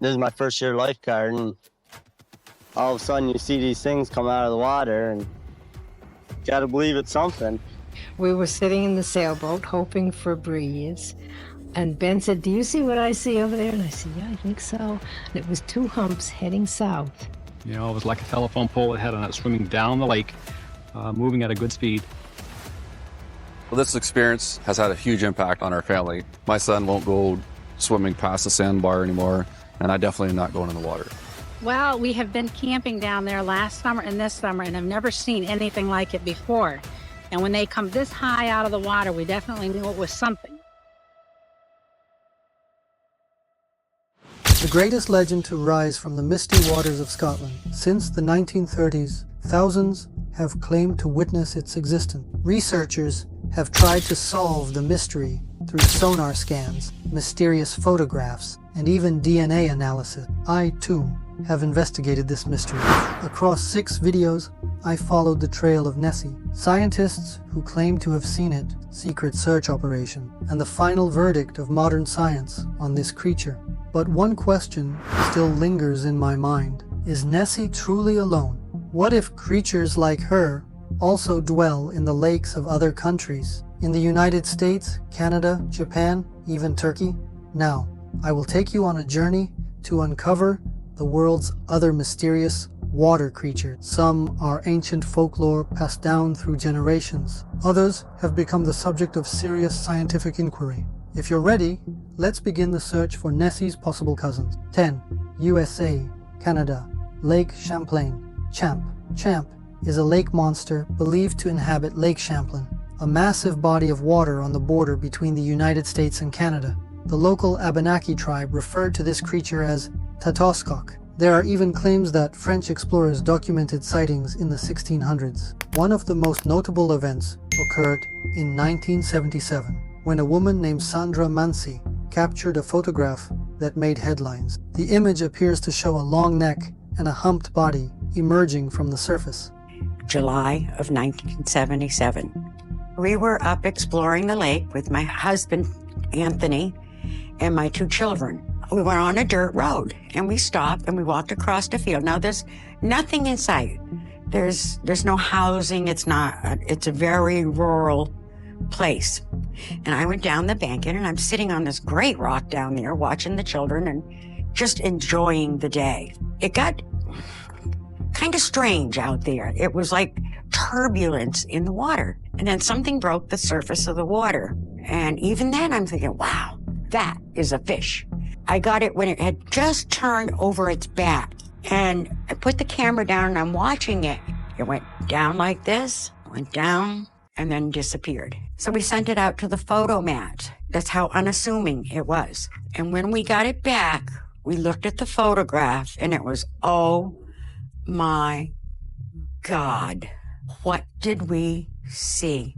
This is my first year lifeguard, and all of a sudden you see these things come out of the water, and you gotta believe it's something. We were sitting in the sailboat hoping for a breeze, and Ben said, "Do you see what I see over there?" And I said, "Yeah, I think so." And it was two humps heading south. You know, it was like a telephone pole that had on it swimming down the lake, moving at a good speed. Well, this experience has had a huge impact on our family. My son won't go swimming past the sandbar anymore, and I definitely am not going in the water. Well, we have been camping down there last summer and this summer, and I've never seen anything like it before. And when they come this high out of the water, we definitely knew it was something. The greatest legend to rise from the misty waters of Scotland. Since the 1930s, thousands have claimed to witness its existence. Researchers have tried to solve the mystery through sonar scans, mysterious photographs, and even DNA analysis. I, too, have investigated this mystery. Across 6 videos, I followed the trail of Nessie, scientists who claim to have seen it, secret search operation, and the final verdict of modern science on this creature. But one question still lingers in my mind. Is Nessie truly alone? What if creatures like her also dwell in the lakes of other countries? In the United States, Canada, Japan, even Turkey? Now, I will take you on a journey to uncover the world's other mysterious water creatures. Some are ancient folklore passed down through generations. Others have become the subject of serious scientific inquiry. If you're ready, let's begin the search for Nessie's possible cousins. 10. USA, Canada, Lake Champlain. Champ is a lake monster believed to inhabit Lake Champlain, a massive body of water on the border between the United States and Canada. The local Abenaki tribe referred to this creature as Tatoskok. There are even claims that French explorers documented sightings in the 1600s. One of the most notable events occurred in 1977, when a woman named Sandra Mansi captured a photograph that made headlines. The image appears to show a long neck and a humped body emerging from the surface. July of 1977. We were up exploring the lake with my husband, Anthony, and my 2 children. We were on a dirt road, and we stopped and we walked across the field. Now, there's nothing in sight. There's no housing. It's a very rural place. And I went down the bank and I'm sitting on this great rock down there watching the children and just enjoying the day. It got kind of strange out there. It was like turbulence in the water. And then something broke the surface of the water. And even then I'm thinking, wow, that is a fish. I got it when it had just turned over its back. And I put the camera down and I'm watching it. It went down like this, went down, and then disappeared. So we sent it out to the photo mat. That's how unassuming it was. And when we got it back, we looked at the photograph and it was, oh my God, what did we see?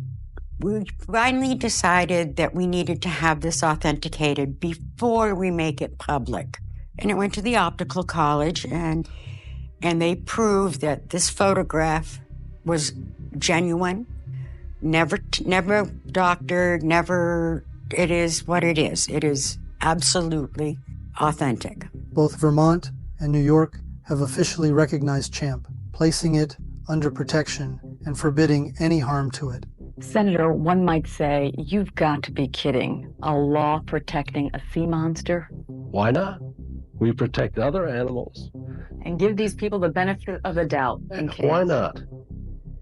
We finally decided that we needed to have this authenticated before we make it public. And it went to the optical college and they proved that this photograph was genuine, never doctored, it is what it is. It is absolutely authentic. Both Vermont and New York have officially recognized Champ, placing it under protection and forbidding any harm to it. Senator, one might say, you've got to be kidding. A law protecting a sea monster? Why not? We protect other animals. And give these people the benefit of the doubt. Why not?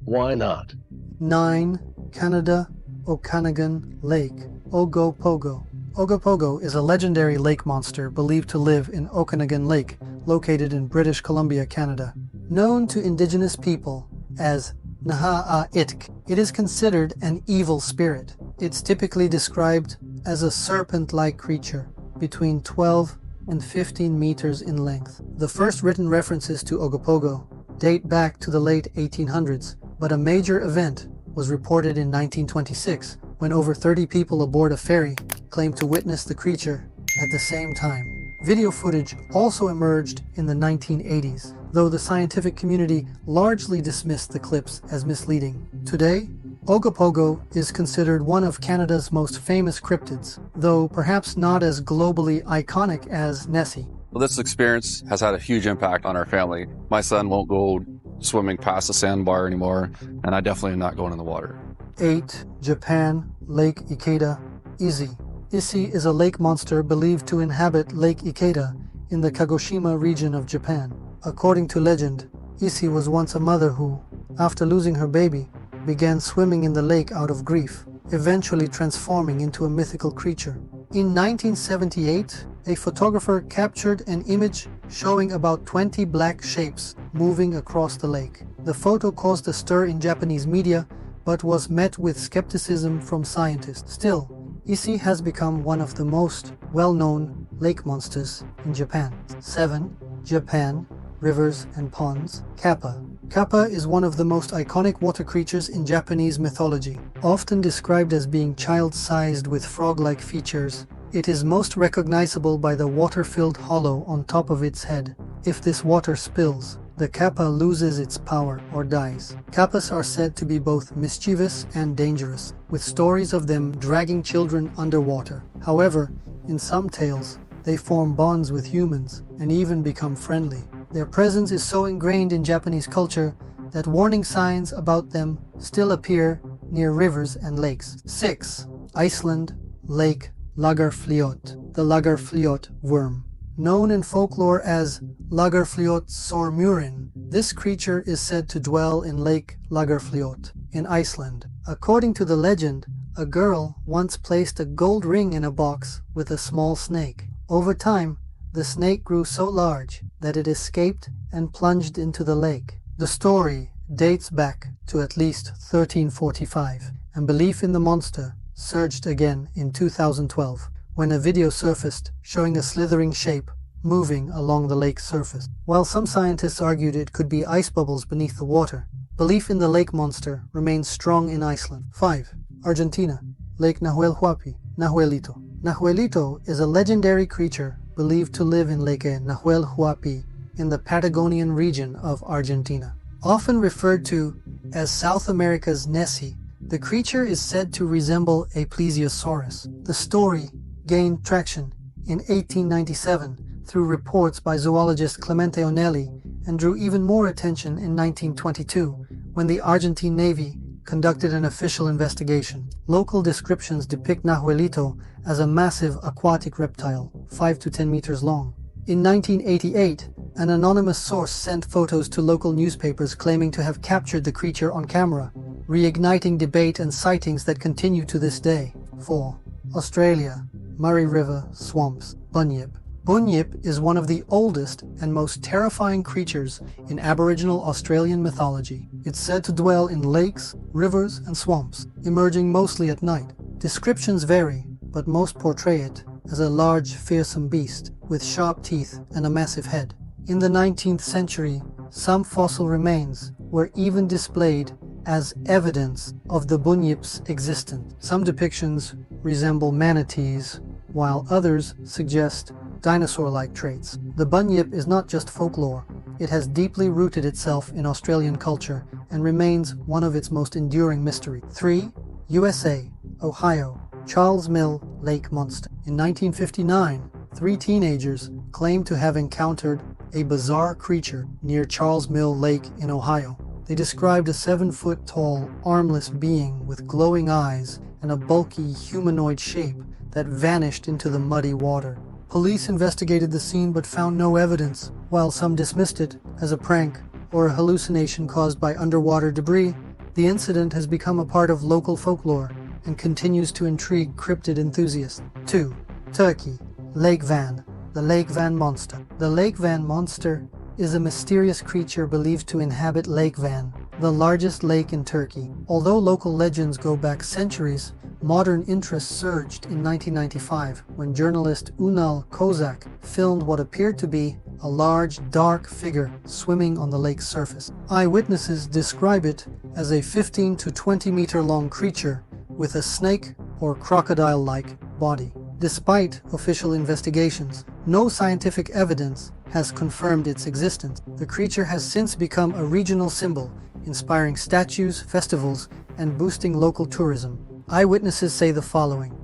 Why not? 9. Canada, Okanagan Lake, Ogopogo. Ogopogo is a legendary lake monster believed to live in Okanagan Lake, located in British Columbia, Canada. Known to indigenous people as Nahuel, it is considered an evil spirit. It's typically described as a serpent-like creature, between 12 and 15 meters in length. The first written references to Ogopogo date back to the late 1800s, but a major event was reported in 1926 when over 30 people aboard a ferry claimed to witness the creature at the same time. Video footage also emerged in the 1980s, though the scientific community largely dismissed the clips as misleading. Today, Ogopogo is considered one of Canada's most famous cryptids, though perhaps not as globally iconic as Nessie. Well, this experience has had a huge impact on our family. My son won't go swimming past the sandbar anymore, and I definitely am not going in the water. 8. Japan, Lake Ikeda, Issie. Issie is a lake monster believed to inhabit Lake Ikeda in the Kagoshima region of Japan. According to legend, Issie was once a mother who, after losing her baby, began swimming in the lake out of grief, eventually transforming into a mythical creature. In 1978, a photographer captured an image showing about 20 black shapes moving across the lake. The photo caused a stir in Japanese media, but was met with skepticism from scientists. Still, Issie has become one of the most well-known lake monsters in Japan. 7. Japan, rivers and ponds. Kappa. Kappa is one of the most iconic water creatures in Japanese mythology. Often described as being child-sized with frog-like features, it is most recognizable by the water-filled hollow on top of its head. If this water spills, the Kappa loses its power or dies. Kappas are said to be both mischievous and dangerous, with stories of them dragging children underwater. However, in some tales, they form bonds with humans and even become friendly. Their presence is so ingrained in Japanese culture that warning signs about them still appear near rivers and lakes. 6. Iceland, Lake Lagarfljót, the Lagarfljót Worm. Known in folklore as Lagarfljót Worm, this creature is said to dwell in Lake Lagarfljót in Iceland. According to the legend, a girl once placed a gold ring in a box with a small snake. Over time, the snake grew so large that it escaped and plunged into the lake. The story dates back to at least 1345, and belief in the monster surged again in 2012 when a video surfaced showing a slithering shape moving along the lake's surface. While some scientists argued it could be ice bubbles beneath the water, belief in the lake monster remains strong in Iceland. 5. Argentina, Lake Nahuel Huapi, Nahuelito. Nahuelito is a legendary creature believed to live in Lake Nahuel Huapi in the Patagonian region of Argentina. Often referred to as South America's Nessie, the creature is said to resemble a plesiosaurus. The story gained traction in 1897 through reports by zoologist Clemente Onelli and drew even more attention in 1922 when the Argentine Navy conducted an official investigation. Local descriptions depict Nahuelito as a massive aquatic reptile, 5 to 10 meters long. In 1988, an anonymous source sent photos to local newspapers claiming to have captured the creature on camera, reigniting debate and sightings that continue to this day. 4. Australia, Murray River Swamps, Bunyip. Bunyip is one of the oldest and most terrifying creatures in Aboriginal Australian mythology. It's said to dwell in lakes, rivers, and swamps, emerging mostly at night. Descriptions vary, but most portray it as a large, fearsome beast with sharp teeth and a massive head. In the 19th century, some fossil remains were even displayed as evidence of the Bunyip's existence. Some depictions resemble manatees, while others suggest dinosaur-like traits. The Bunyip is not just folklore, it has deeply rooted itself in Australian culture and remains one of its most enduring mysteries. 3. USA, Ohio, Charles Mill Lake Monster. In 1959, 3 teenagers claimed to have encountered a bizarre creature near Charles Mill Lake in Ohio. They described a 7-foot-tall, armless being with glowing eyes and a bulky humanoid shape that vanished into the muddy water. Police investigated the scene but found no evidence. While some dismissed it as a prank or a hallucination caused by underwater debris, the incident has become a part of local folklore and continues to intrigue cryptid enthusiasts. 2. Turkey, Lake Van, the Lake Van Monster. The Lake Van Monster is a mysterious creature believed to inhabit Lake Van, the largest lake in Turkey. Although local legends go back centuries, modern interest surged in 1995 when journalist Ünal Kozak filmed what appeared to be a large, dark figure swimming on the lake's surface. Eyewitnesses describe it as a 15 to 20 meter long creature with a snake or crocodile-like body. Despite official investigations, no scientific evidence has confirmed its existence. The creature has since become a regional symbol, inspiring statues, festivals, and boosting local tourism. Eyewitnesses say the following: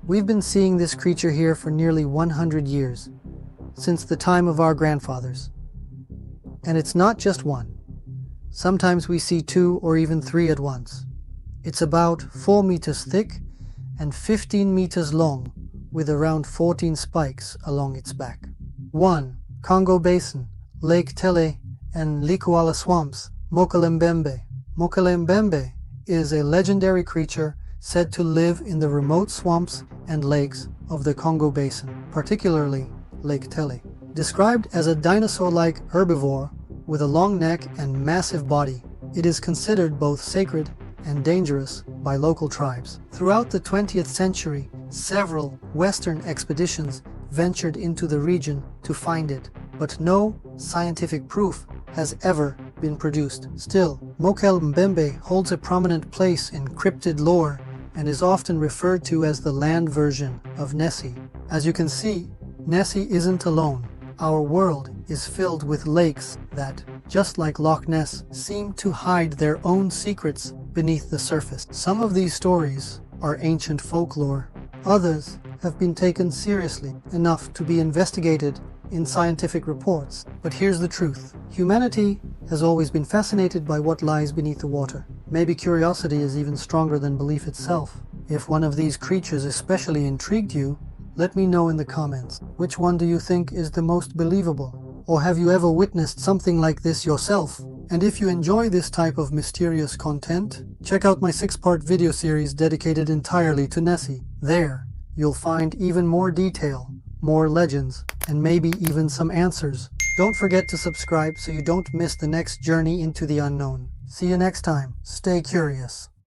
"We've been seeing this creature here for nearly 100 years. since the time of our grandfathers. And it's not just one. Sometimes we see 2 or even 3 at once. It's about 4 meters thick and 15 meters long, with around 14 spikes along its back. 1. Congo Basin, Lake Tele and Likuala Swamps, Mokele-Mbembe. Mokele-Mbembe is a legendary creature said to live in the remote swamps and lakes of the Congo Basin, particularly Lake Tele. Described as a dinosaur-like herbivore with a long neck and massive body, it is considered both sacred and dangerous by local tribes. Throughout the 20th century, several Western expeditions ventured into the region to find it, but no scientific proof has ever been produced. Still, Mokele-Mbembe holds a prominent place in cryptid lore and is often referred to as the land version of Nessie. As you can see, Nessie isn't alone. Our world is filled with lakes that, just like Loch Ness, seem to hide their own secrets beneath the surface. Some of these stories are ancient folklore. Others have been taken seriously enough to be investigated in scientific reports. But here's the truth. Humanity has always been fascinated by what lies beneath the water. Maybe curiosity is even stronger than belief itself. If one of these creatures especially intrigued you, let me know in the comments. Which one do you think is the most believable? Or have you ever witnessed something like this yourself? And if you enjoy this type of mysterious content, check out my 6-part video series dedicated entirely to Nessie. There, you'll find even more detail, more legends, and maybe even some answers. Don't forget to subscribe so you don't miss the next journey into the unknown. See you next time. Stay curious.